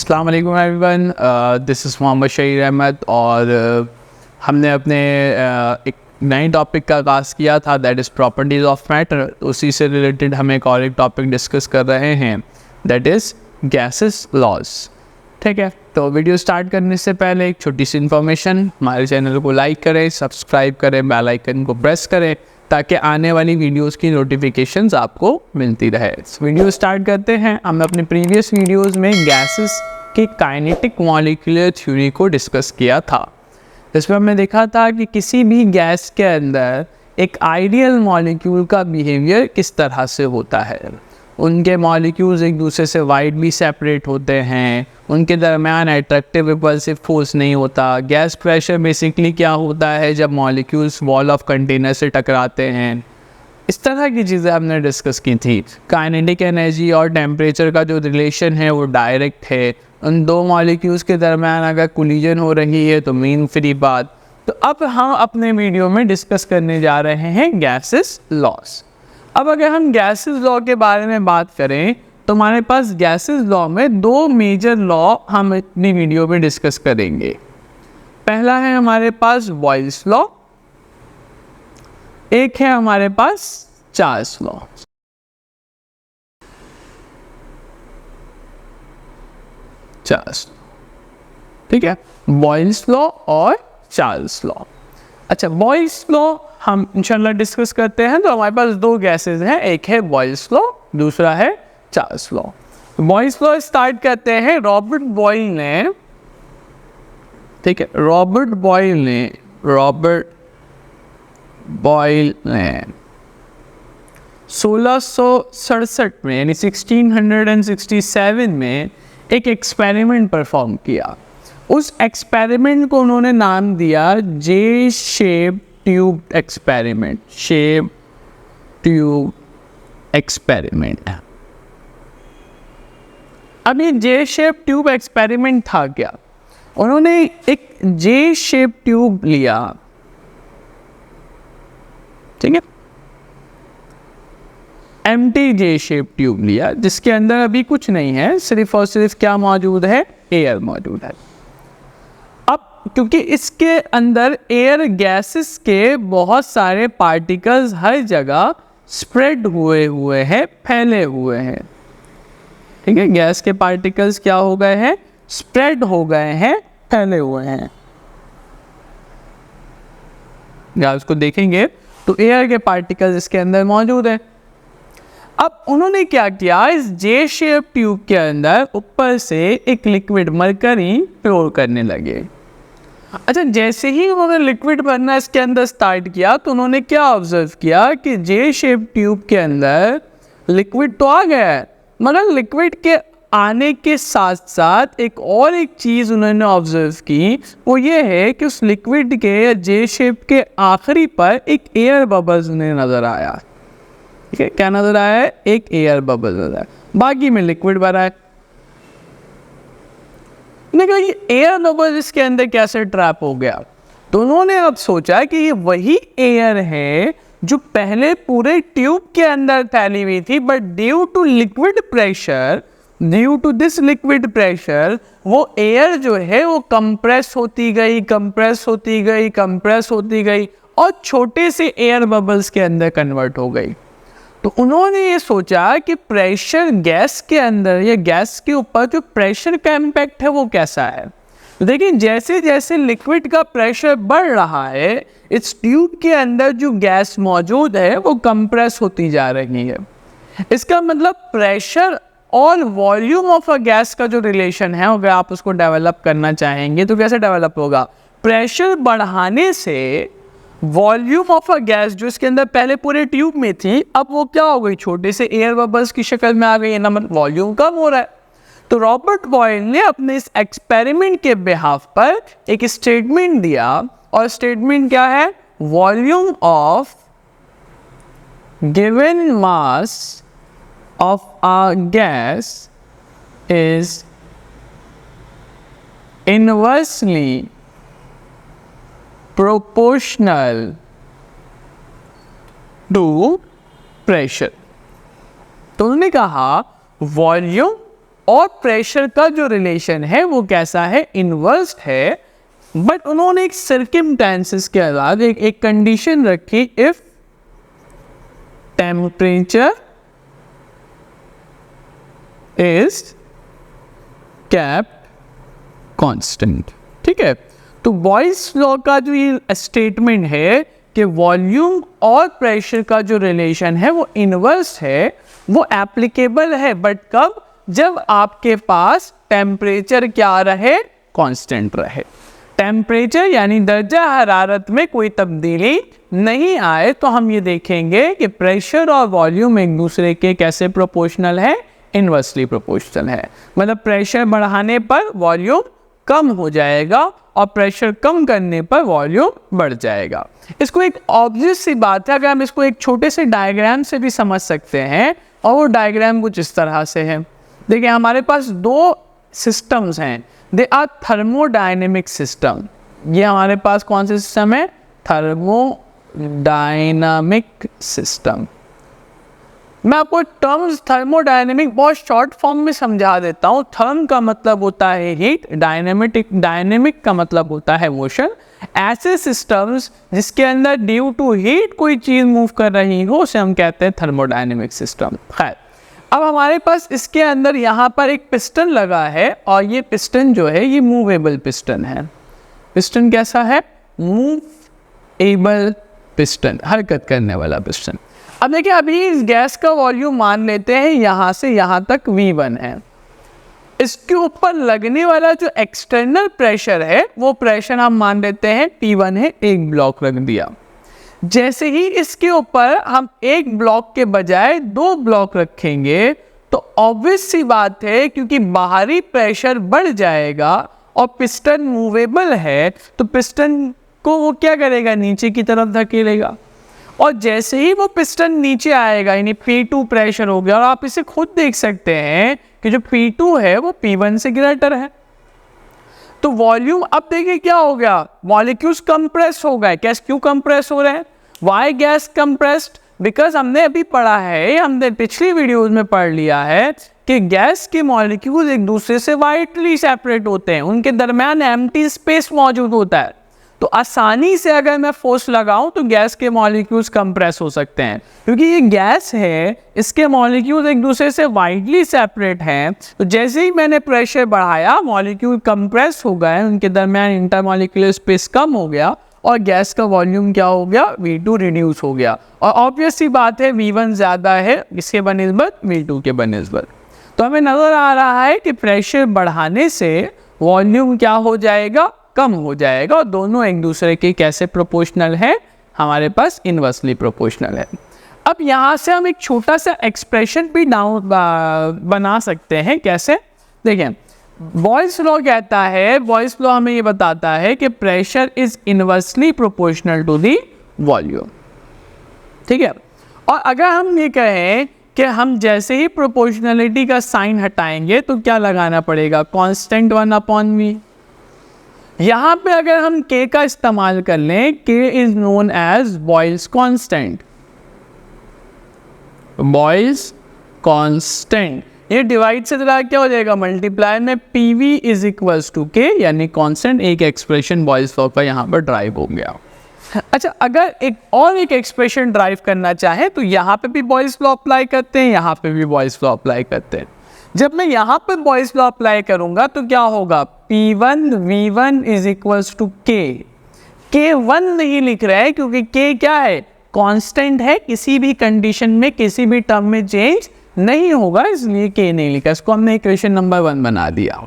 अस्सलाम वालेकुम everyone, this is Mohammad Shaheer Ahmed और हमने अपने एक नए टॉपिक का आगाज़ किया था, that is properties of matter. उसी से रिलेटेड हम एक और एक टॉपिक डिस्कस कर रहे हैं, दैट इज़ गैसेस लॉज। ठीक है, तो वीडियो स्टार्ट करने से पहले एक छोटी सी इन्फॉर्मेशन, हमारे चैनल को लाइक करें, सब्सक्राइब करें, बेल आइकन को प्रेस करें ताकि आने वाली वीडियोस की नोटिफिकेशंस आपको मिलती रहे। वीडियो स्टार्ट करते हैं। हमने अपने प्रीवियस वीडियोस में गैसेस की काइनेटिक मॉलिक्यूलर थ्योरी को डिस्कस किया था। इसमें हमने देखा था कि किसी भी गैस के अंदर एक आइडियल मॉलिक्यूल का बिहेवियर किस तरह से होता है। उनके मॉलिक्यूल्स एक दूसरे से वाइडली सेपरेट होते हैं, उनके दरमियान अट्रैक्टिव रिपल्सिव फोर्स नहीं होता। गैस प्रेशर बेसिकली क्या होता है जब मॉलिक्यूल्स वॉल ऑफ कंटेनर से टकराते हैं। इस तरह की चीज़ें हमने डिस्कस की थी। काइनेटिक एनर्जी और टेम्परेचर का जो रिलेशन है वो डायरेक्ट है। उन दो मॉलिक्यूल्स के दरमियान अगर कोलिजन हो रही है तो मीन फ्री बात। तो अब हम अपने वीडियो में डिस्कस करने जा रहे हैं गैसेस लॉज। अब अगर हम गैसेस लॉ के बारे में बात करें तो हमारे पास गैसेस लॉ में दो मेजर लॉ हम अपनी वीडियो में डिस्कस करेंगे। पहला है हमारे पास बॉयल्स लॉ, एक है हमारे पास चार्ल्स लॉ। चार्ल्स, ठीक है, बॉयल्स लॉ और चार्ल्स लॉ। अच्छा, बॉयल्स लॉ हम इंशाल्लाह डिस्कस करते हैं। तो हमारे पास दो गैसेस हैं, एक है बॉयल्स लॉ, दूसरा है Charles law. Boyle's law start करते हैं। रॉबर्ट बॉयल ने, ठीक है, रॉबर्ट बॉयल ने 1667 में यानी 1667 में एक एक्सपेरिमेंट परफॉर्म किया। उस एक्सपेरिमेंट को उन्होंने नाम दिया जे shape tube experiment. Shape tube experiment. अब ये जे शेप ट्यूब एक्सपेरिमेंट था क्या? उन्होंने एक जे शेप ट्यूब लिया, ठीक है, एम्प्टी जे शेप ट्यूब लिया जिसके अंदर अभी कुछ नहीं है, सिर्फ और सिर्फ क्या मौजूद है? एयर मौजूद है। अब क्योंकि इसके अंदर एयर गैसेस के बहुत सारे पार्टिकल्स हर जगह स्प्रेड हुए हैं, फैले हुए हैं, ठीक है, गैस के पार्टिकल्स क्या हो गए हैं? स्प्रेड हो गए हैं, फैले हुए हैं। गैस को देखेंगे तो एयर के पार्टिकल्स इसके अंदर मौजूद है। अब उन्होंने क्या किया, इस जे शेप ट्यूब के अंदर ऊपर से एक लिक्विड मरकरी पोर करने लगे। अच्छा, जैसे ही उन्होंने लिक्विड भरना इसके अंदर स्टार्ट किया तो उन्होंने क्या ऑब्जर्व किया कि जे शेप ट्यूब के अंदर लिक्विड तो आ गया है, मगर लिक्विड के आने के साथ साथ एक चीज़ उन्होंने ऑब्जर्व की, वो ये है कि उस लिक्विड के जे शेप के आखिरी पर एक एयर बबल्स उन्हें नज़र आया। ठीक है, क्या नज़र आया है? एक एयर बबल नज़र आया, बाकी में लिक्विड भरा है। लेकिन ये एयर बबल इसके अंदर कैसे ट्रैप हो गया? तो उन्होंने अब सोचा कि ये वही एयर है जो पहले पूरे ट्यूब के अंदर फैली हुई थी, but due to this liquid pressure वो एयर जो है वो कंप्रेस होती गई और छोटे से एयर बबल्स के अंदर कन्वर्ट हो गई। तो उन्होंने ये सोचा कि प्रेशर गैस के अंदर या गैस के ऊपर जो प्रेशर का इम्पैक्ट है वो कैसा है। तो देखिए, जैसे जैसे लिक्विड का प्रेशर बढ़ रहा है, इस ट्यूब के अंदर जो गैस मौजूद है वो कंप्रेस होती जा रही है। इसका मतलब प्रेशर और वॉल्यूम ऑफ अ गैस का जो रिलेशन है, अगर आप उसको डेवलप करना चाहेंगे तो कैसे डेवलप होगा? प्रेशर बढ़ाने से वॉल्यूम ऑफ अ गैस जो इसके अंदर पहले पूरे ट्यूब में थी, अब वो क्या हो गई? छोटे से एयर बबल्स की शक्ल में आ गई है ना, मतलब वॉल्यूम कम हो रहा है। तो रॉबर्ट बॉयल ने अपने इस एक्सपेरिमेंट के बिहाफ पर एक स्टेटमेंट दिया, और स्टेटमेंट क्या है? Volume of given mass of a gas is inversely proportional to pressure। तो उन्होंने कहा वॉल्यूम और प्रेशर का जो रिलेशन है वो कैसा है, इनवर्स है। बट उन्होंने एक सर्कमस्टेंसेस के बाद एक कंडीशन रखी, if temperature is kept constant. ठीक है, तो बॉयल्स लॉ का जो ये स्टेटमेंट है कि वॉल्यूम और प्रेशर का जो रिलेशन है वो इनवर्स है, वो एप्लीकेबल है, बट कब, जब आपके पास टेम्परेचर क्या रहे, कांस्टेंट रहे। टेम्परेचर यानी दर्जा हरारत में कोई तब्दीली नहीं आए तो हम ये देखेंगे कि प्रेशर और वॉल्यूम एक दूसरे के कैसे प्रोपोर्शनल है, इनवर्सली प्रोपोर्शनल है। मतलब प्रेशर बढ़ाने पर वॉल्यूम कम हो जाएगा और प्रेशर कम करने पर वॉल्यूम बढ़ जाएगा। इसको एक ऑब्वियस सी बात है, अगर हम इसको एक छोटे से डायग्राम से भी समझ सकते हैं, और वो डायग्राम कुछ इस तरह से है। देखिए हमारे पास दो सिस्टम्स हैं, दे आर थर्मोडायनेमिक सिस्टम। ये हमारे पास कौन सा सिस्टम है, थर्मोडायनामिक सिस्टम। मैं आपको टर्म्स थर्मोडायनेमिक बहुत शॉर्ट फॉर्म में समझा देता हूँ। थर्म का मतलब होता है हीट, डायनेमिक का मतलब होता है मोशन। ऐसे सिस्टम्स जिसके अंदर ड्यू टू हीट कोई चीज़ मूव कर रही हो उसे हम कहते हैं थर्मोडायनेमिक सिस्टम। खैर, अब हमारे पास इसके अंदर यहाँ पर एक पिस्टन लगा है और ये पिस्टन जो है ये मूवेबल पिस्टन है। पिस्टन कैसा है, मूवेबल पिस्टन, हरकत करने वाला पिस्टन। अब देखिए अभी इस गैस का वॉल्यूम मान लेते हैं यहाँ से यहाँ तक V1 है। इसके ऊपर लगने वाला जो एक्सटर्नल प्रेशर है वो प्रेशर हम मान लेते हैं P1 है, एक ब्लॉक रख दिया। जैसे ही इसके ऊपर हम एक ब्लॉक के बजाय दो ब्लॉक रखेंगे तो ऑब्वियस सी बात है, क्योंकि बाहरी प्रेशर बढ़ जाएगा और पिस्टन मूवेबल है तो पिस्टन को वो क्या करेगा, नीचे की तरफ धकेलेगा। और जैसे ही वो पिस्टन नीचे आएगा यानी P2 प्रेशर हो गया, और आप इसे खुद देख सकते हैं कि जो P2 है वो P1 से ग्रेटर है। तो वॉल्यूम अब देखिए क्या हो गया, मॉलिक्यूल्स कंप्रेस हो गए। गैस क्यों कंप्रेस हो रहे हैं, वाई गैस कंप्रेस्ड, बिकॉज हमने अभी पढ़ा है, हमने पिछली वीडियोज में पढ़ लिया है कि गैस के मॉलिक्यूल्स एक दूसरे से वाइडली सेपरेट होते हैं, उनके दरमियान एम्प्टी स्पेस मौजूद होता है। तो आसानी से अगर मैं फोर्स लगाऊं तो गैस के मॉलिक्यूल्स कंप्रेस हो सकते हैं। क्योंकि ये गैस है, इसके मॉलिक्यूल्स एक दूसरे से वाइडली सेपरेट हैं, तो जैसे ही मैंने प्रेशर बढ़ाया मॉलिक्यूल कंप्रेस हो गए, उनके दरमियान इंटरमॉलिक्यूलर स्पेस कम हो गया और गैस का वॉल्यूम क्या हो गया, V2 रिड्यूस हो गया। और ऑब्वियस सी बात है V1 ज़्यादा है इसके बनिस्बत V2 के बनिस्बत। तो हमें नज़र आ रहा है कि प्रेशर बढ़ाने से वॉल्यूम क्या हो जाएगा, कम हो जाएगा, और दोनों एक दूसरे के कैसे प्रोपोर्शनल है, हमारे पास इनवर्सली प्रोपोर्शनल है। अब यहाँ से हम एक छोटा सा एक्सप्रेशन भी बना सकते हैं। कैसे, देखें, बॉयल्स लॉ कहता है, बॉयल्स लॉ हमें ये बताता है कि pressure is inversely proportional to the volume. ठीक है, और अगर हम ये कहें कि हम जैसे ही प्रोपोर्शनलिटी का साइन हटाएंगे तो क्या लगाना पड़ेगा, कांस्टेंट 1/v। यहाँ पे अगर हम K का इस्तेमाल कर लें, K is known as Boyle's constant. Boyle's constant ये डिवाइड से जरा क्या हो जाएगा, मल्टीप्लाई में PV is equals to K, यानी कांस्टेंट एक एक्सप्रेशन बॉयल्स लॉ का यहाँ पर ड्राइव हो गया। अच्छा, अगर एक एक्सप्रेशन ड्राइव करना चाहे तो यहाँ पे भी बॉयल्स लॉ अप्लाई करते हैं, यहाँ पे भी बॉयल्स लॉ अप्लाई करते हैं। जब मैं यहाँ पर बॉयल्स लॉ अप्लाई करूंगा तो क्या होगा, P1 V1 is equals to K। K1 नहीं लिख रहा है क्योंकि K क्या है, कांस्टेंट है, किसी भी कंडीशन में किसी भी टर्म में चेंज नहीं होगा, इसलिए K नहीं लिखा। इसको हमने इक्वेशन नंबर 1 बना दिया,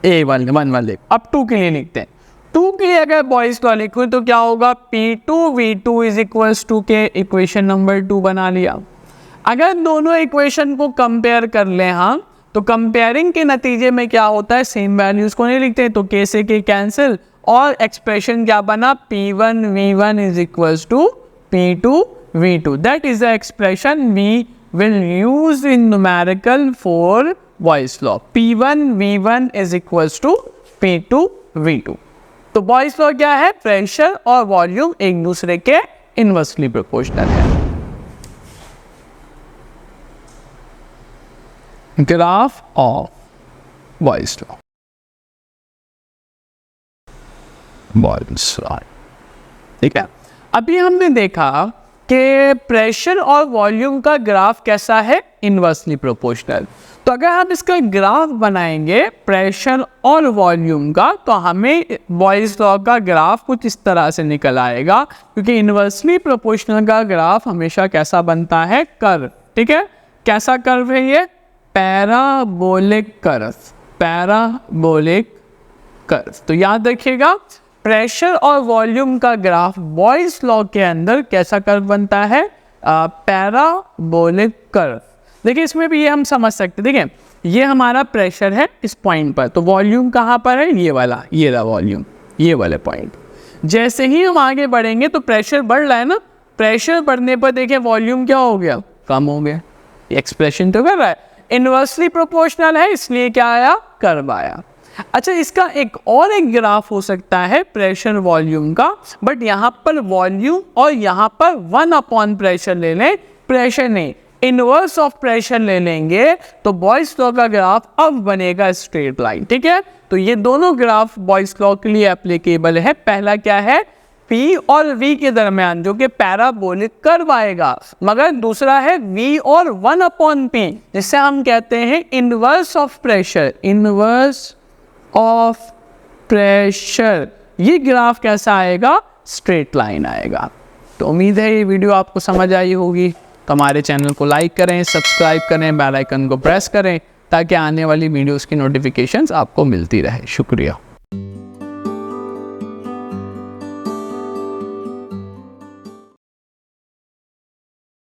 A1 लिख। अब 2 के लिए लिखते हैं। 2 के लिए अगर बॉयल्स लॉ लिखूं तो क्या होगा, P2 V2 is equals to K, equation number 2 बना लिया। अगर दोनों इक्वेशन को कंपेयर कर लें हम, तो कंपेयरिंग के नतीजे में क्या होता है, सेम वैल्यूज को नहीं लिखते तो K से K कैंसिल, और एक्सप्रेशन क्या बना, P1 V1 is equals to P2 V2। That is the expression we will use in numerical for Boyle's law. P1 V1 is equals to P2 V2। तो Boyle's law क्या है, pressure और volume एक दूसरे के inversely proportional है। Graph of Boyle's law, Boyle's law. ठीक है, अभी हमने देखा कि प्रेशर और वॉल्यूम का ग्राफ कैसा है, इनवर्सली प्रोपोर्शनल। तो अगर हम इसका ग्राफ बनाएंगे प्रेशर और वॉल्यूम का, तो हमें बॉयल्स लॉ का ग्राफ कुछ इस तरह से निकल आएगा, क्योंकि इनवर्सली प्रोपोर्शनल का ग्राफ हमेशा कैसा बनता है, कर्व। ठीक है, कैसा कर्व है ये, पैराबोलिक कर्व, पैराबोलिक कर्व। तो याद रखिएगा प्रेशर और वॉल्यूम का ग्राफ बॉयल्स लॉ के अंदर कैसा कर्व बनता है, पैराबोलिक कर्व। देखिए इसमें भी ये हम समझ सकते हैं, देखिए ये हमारा प्रेशर है इस पॉइंट पर, तो वॉल्यूम कहाँ पर है, ये वाला, ये रहा वॉल्यूम, ये वाले पॉइंट। जैसे ही हम आगे बढ़ेंगे तो प्रेशर बढ़ रहा है ना, प्रेशर बढ़ने पर देखिए वॉल्यूम क्या हो गया, कम हो गया। एक्सप्रेशन तो कर रहा है, इनवर्सली प्रोपोर्शनल है इसलिए क्या आया, कर्व आया। अच्छा, इसका एक ग्राफ हो सकता है प्रेशर वॉल्यूम का, बट यहाँ पर वॉल्यूम और यहाँ पर 1 प्रेशर ले लें, प्रेशर नहीं इनवर्स ऑफ प्रेशर ले लेंगे, तो बॉयल्स लॉ का ग्राफ अब बनेगा स्ट्रेट लाइन। ठीक है, तो ये दोनों ग्राफ बॉयल्स लॉ के लिए एप्लीकेबल है। पहला क्या है, P और V के दरमियान जो कि पैराबोलिक कर्व आएगा, मगर दूसरा है V और 1/P, जिससे हम कहते हैं inverse of pressure, inverse of pressure. ये ग्राफ कैसा आएगा, स्ट्रेट लाइन आएगा। तो उम्मीद है ये वीडियो आपको समझ आई होगी। तो हमारे चैनल को लाइक करें, सब्सक्राइब करें, बेल आइकन को प्रेस करें, ताकि आने वाली वीडियोस की नोटिफिकेशंस आपको मिलती रहे। शुक्रिया।